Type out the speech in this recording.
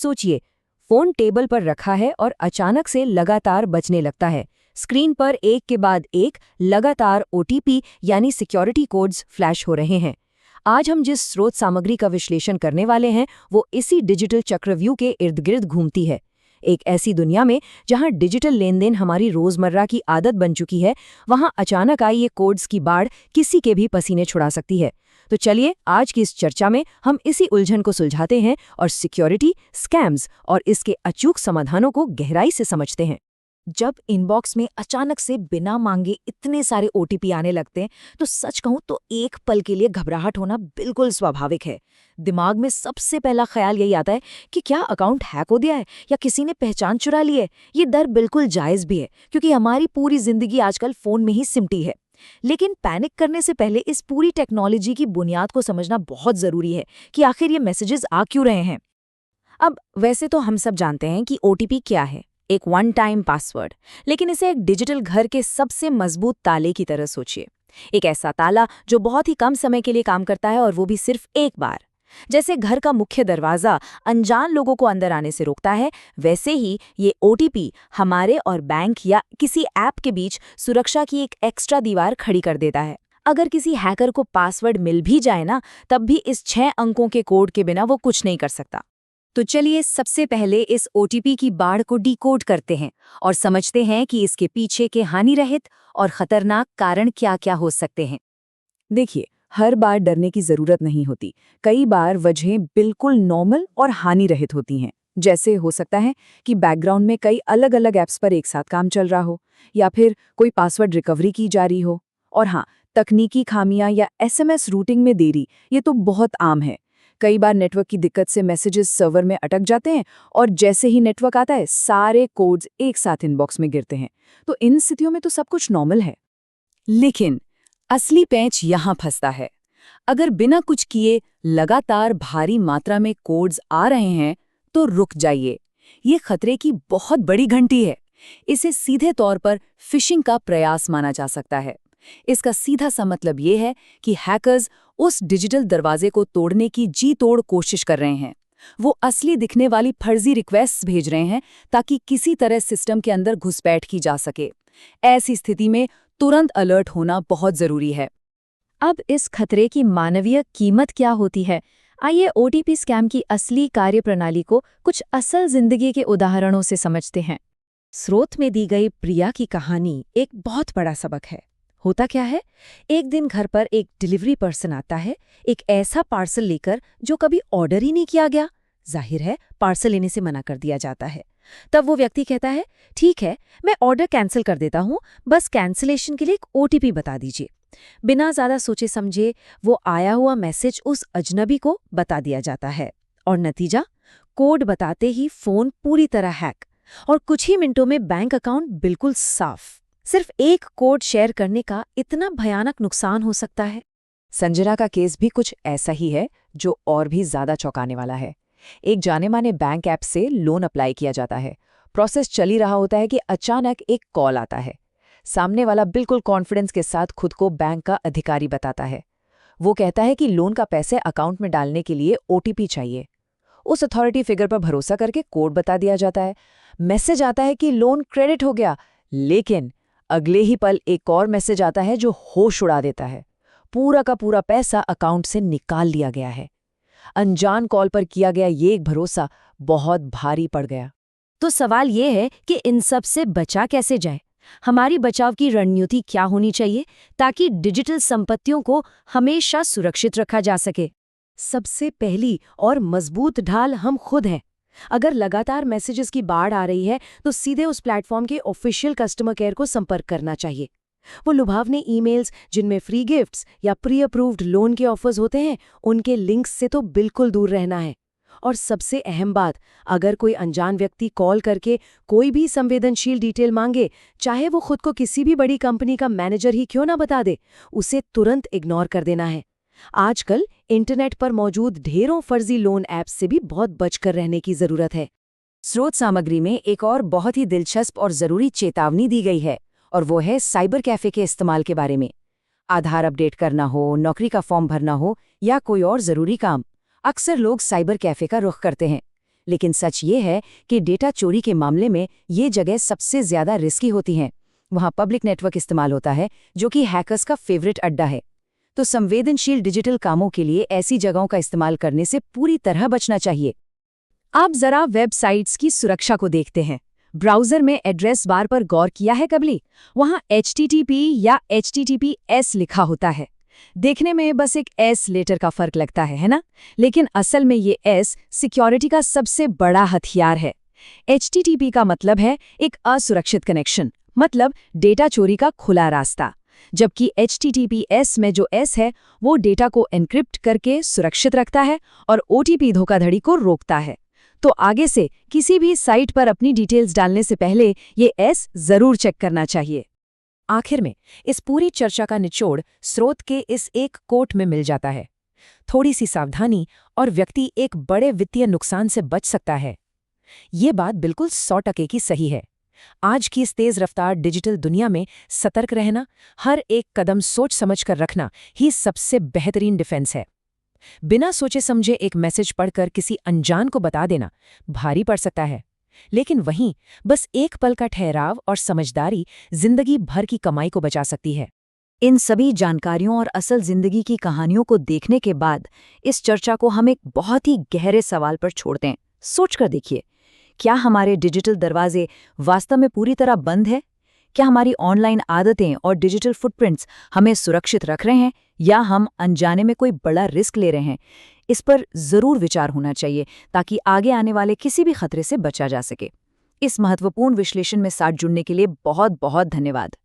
सोचिए, phone table पर रखा है और अचानक से लगातार बजने लगता है। स्क्रीन पर एक के बाद एक लगातार ओटीपी यानी सिक्योरिटी कोड्स फ्लैश हो रहे हैं। आज हम जिस स्रोत सामग्री का विश्लेषण करने वाले हैं वो इसी डिजिटल चक्रव्यूह के इर्द गिर्द घूमती है। एक ऐसी दुनिया में जहां डिजिटल लेनदेन हमारी रोजमर्रा की आदत बन चुकी है, वहां अचानक आई ये कोड्स की बाढ़ किसी के भी पसीने छुड़ा सकती है। तो चलिए आज की इस चर्चा में हम इसी उलझन को सुलझाते हैं और सिक्योरिटी, स्कैम्स और इसके अचूक समाधानों को गहराई से समझते हैं। जब इनबॉक्स में अचानक से बिना मांगे इतने सारे ओटीपी आने लगते हैं तो सच कहूं तो एक पल के लिए घबराहट होना बिल्कुल स्वाभाविक है। दिमाग में सबसे पहला ख्याल यही आता है कि क्या अकाउंट हैक हो गया है या किसी ने पहचान चुरा ली है। ये डर बिल्कुल जायज़ भी है क्योंकि हमारी पूरी जिंदगी आजकल फ़ोन में ही सिमटी है। लेकिन पैनिक करने से पहले इस पूरी टेक्नोलॉजी की बुनियाद को समझना बहुत ज़रूरी है कि आखिर ये मैसेजेस आ क्यों रहे हैं। अब वैसे तो हम सब जानते हैं कि ओटीपी क्या है, एक वन टाइम पासवर्ड। लेकिन इसे एक डिजिटल घर के सबसे मजबूत ताले की तरह सोचिए। एक ऐसा ताला जो बहुत ही कम समय के लिए काम करता है और वो भी सिर्फ एक बार। जैसे घर का मुख्य दरवाजा अनजान लोगों को अंदर आने से रोकता है, वैसे ही ये ओटीपी हमारे और बैंक या किसी ऐप के बीच सुरक्षा की एक एक्स्ट्रा दीवार खड़ी कर देता है। अगर किसी हैकर को पासवर्ड मिल भी जाए ना, तब भी इस 6 अंकों के कोड के बिना वो कुछ नहीं कर सकता। तो चलिए सबसे पहले इस ओटीपी की बाढ़ को डिकोड करते हैं और समझते हैं कि इसके पीछे के हानिरहित और खतरनाक कारण क्या-क्या हो सकते हैं। देखिए, हर बार डरने की जरूरत नहीं होती। कई बार वजहें बिल्कुल नॉर्मल और हानिरहित होती हैं। जैसे हो सकता है कि बैकग्राउंड में कई अलग-अलग ऐप्स पर एक साथ काम चल रहा हो, या फिर कोई पासवर्ड रिकवरी की जा रही हो। और हाँ, तकनीकी खामियां या एसएमएस रूटिंग में देरी, ये तो बहुत आम है। कई बार नेटवर्क की दिक्कत से मैसेजेस सर्वर में अटक जाते हैं और जैसे ही नेटवर्क आता है सारे कोड्स एक साथ इनबॉक्स में गिरते हैं। तो इन स्थितियों में तो सब कुछ नॉर्मल है। लेकिन असली पैंच यहाँ फंसता है। अगर बिना कुछ किए लगातार भारी मात्रा में कोड्स आ रहे हैं तो रुक जाइए। ये खतरे की बहुत बड़ी घंटी है। इसे सीधे तौर पर फिशिंग का प्रयास माना जा सकता है। इसका सीधा सा मतलब ये है कि हैकर्स उस डिजिटल दरवाजे को तोड़ने की जी तोड़ कोशिश कर रहे हैं। वो असली दिखने वाली फर्जी रिक्वेस्ट भेज रहे हैं ताकि किसी तरह सिस्टम के अंदर घुसपैठ की जा सके। ऐसी स्थिति में तुरंत अलर्ट होना बहुत जरूरी है। अब इस खतरे की मानवीय कीमत क्या होती है? आइए ओटीपी स्कैम की असली कार्यप्रणाली को कुछ असल जिंदगी के उदाहरणों से समझते हैं। स्रोत में दी गई प्रिया की कहानी एक बहुत बड़ा सबक है। होता क्या है, एक दिन घर पर एक डिलीवरी पर्सन आता है, एक ऐसा पार्सल लेकर जो कभी ऑर्डर ही नहीं किया गया। जाहिर है पार्सल लेने से मना कर दिया जाता है। तब वो व्यक्ति कहता है, ठीक है, मैं ऑर्डर कैंसिल कर देता हूँ, बस कैंसिलेशन के लिए एक ओटीपी बता दीजिए। बिना ज़्यादा सोचे समझे वो आया हुआ मैसेज उस अजनबी को बता दिया जाता है और नतीजा, कोड बताते ही फ़ोन पूरी तरह हैक और कुछ ही मिनटों में बैंक अकाउंट बिल्कुल साफ। सिर्फ एक कोड शेयर करने का इतना भयानक नुकसान हो सकता है। संजना का केस भी कुछ ऐसा ही है, जो और भी ज्यादा चौंकाने वाला है। एक जाने माने बैंक ऐप से लोन अप्लाई किया जाता है। प्रोसेस चल ही रहा होता है कि अचानक एक कॉल आता है। सामने वाला बिल्कुल कॉन्फिडेंस के साथ खुद को बैंक का अधिकारी बताता है। वो कहता है कि लोन का पैसे अकाउंट में डालने के लिए ओटीपी चाहिए। उस अथॉरिटी फिगर पर भरोसा करके कोड बता दिया जाता है। मैसेज आता है कि लोन क्रेडिट हो गया, लेकिन अगले ही पल एक और मैसेज आता है जो होश उड़ा देता है। पूरा का पूरा पैसा अकाउंट से निकाल लिया गया है। अनजान कॉल पर किया गया ये एक भरोसा बहुत भारी पड़ गया। तो सवाल ये है कि इन सब से बचा कैसे जाए? हमारी बचाव की रणनीति क्या होनी चाहिए ताकि डिजिटल संपत्तियों को हमेशा सुरक्षित रखा जा सके? सबसे पहली और मजबूत ढाल हम खुद हैं। अगर लगातार मैसेजेस की बाढ़ आ रही है तो सीधे उस प्लेटफॉर्म के ऑफिशियल कस्टमर केयर को संपर्क करना चाहिए। वो लुभावने ईमेल्स जिनमें फ्री गिफ्ट्स या प्री अप्रूव्ड लोन के ऑफर्स होते हैं, उनके लिंक्स से तो बिल्कुल दूर रहना है। और सबसे अहम बात, अगर कोई अनजान व्यक्ति कॉल करके कोई भी संवेदनशील डिटेल मांगे, चाहे वो खुद को किसी भी बड़ी कंपनी का मैनेजर ही क्यों ना बता दे, उसे तुरंत इग्नोर कर देना है। आजकल इंटरनेट पर मौजूद ढेरों फर्जी लोन ऐप्स से भी बहुत बचकर रहने की जरूरत है। स्रोत सामग्री में एक और बहुत ही दिलचस्प और जरूरी चेतावनी दी गई है, और वो है साइबर कैफे के इस्तेमाल के बारे में। आधार अपडेट करना हो, नौकरी का फॉर्म भरना हो या कोई और जरूरी काम, अक्सर लोग साइबर कैफे का रुख करते हैं। लेकिन सच ये है कि डेटा चोरी के मामले में ये जगह सबसे ज्यादा रिस्की होती हैं। वहाँ पब्लिक नेटवर्क इस्तेमाल होता है, जो कि हैकर्स का फेवरेट अड्डा है। तो संवेदनशील डिजिटल कामों के लिए ऐसी जगहों का इस्तेमाल करने से पूरी तरह बचना चाहिए। आप जरा वेबसाइट्स की सुरक्षा को देखते हैं। ब्राउज़र में एड्रेस बार पर गौर किया है कभी? वहाँ HTTP या HTTPS लिखा होता है। देखने में बस एक S लेटर का फर्क लगता है ना? लेकिन असल में ये S सिक्योरिटी का सबसे बड़ा हथियार है। HTTP का मतलब है एक असुरक्षित कनेक्शन, मतलब डेटा चोरी का खुला रास्ता, जबकि HTTPS में जो S है वो डेटा को एन्क्रिप्ट करके सुरक्षित रखता है और OTP धोखाधड़ी को रोकता है। तो आगे से किसी भी साइट पर अपनी डिटेल्स डालने से पहले ये S जरूर चेक करना चाहिए। आखिर में इस पूरी चर्चा का निचोड़ स्रोत के इस एक कोट में मिल जाता है। थोड़ी सी सावधानी और व्यक्ति एक बड़े वित्तीय नुकसान से बच सकता है। ये बात बिल्कुल 100% की सही है। आज की इस तेज रफ्तार डिजिटल दुनिया में सतर्क रहना, हर एक कदम सोच समझ कर रखना ही सबसे बेहतरीन डिफेंस है। बिना सोचे समझे एक मैसेज पढ़कर किसी अनजान को बता देना भारी पड़ सकता है, लेकिन वहीं बस एक पल का ठहराव और समझदारी जिंदगी भर की कमाई को बचा सकती है। इन सभी जानकारियों और असल जिंदगी की कहानियों को देखने के बाद इस चर्चा को हम एक बहुत ही गहरे सवाल पर छोड़ते हैं। सोचकर देखिए, क्या हमारे डिजिटल दरवाजे वास्तव में पूरी तरह बंद है? क्या हमारी ऑनलाइन आदतें और डिजिटल फुटप्रिंट्स हमें सुरक्षित रख रहे हैं, या हम अनजाने में कोई बड़ा रिस्क ले रहे हैं? इस पर जरूर विचार होना चाहिए, ताकि आगे आने वाले किसी भी खतरे से बचा जा सके। इस महत्वपूर्ण विश्लेषण में साथ जुड़ने के लिए बहुत बहुत धन्यवाद।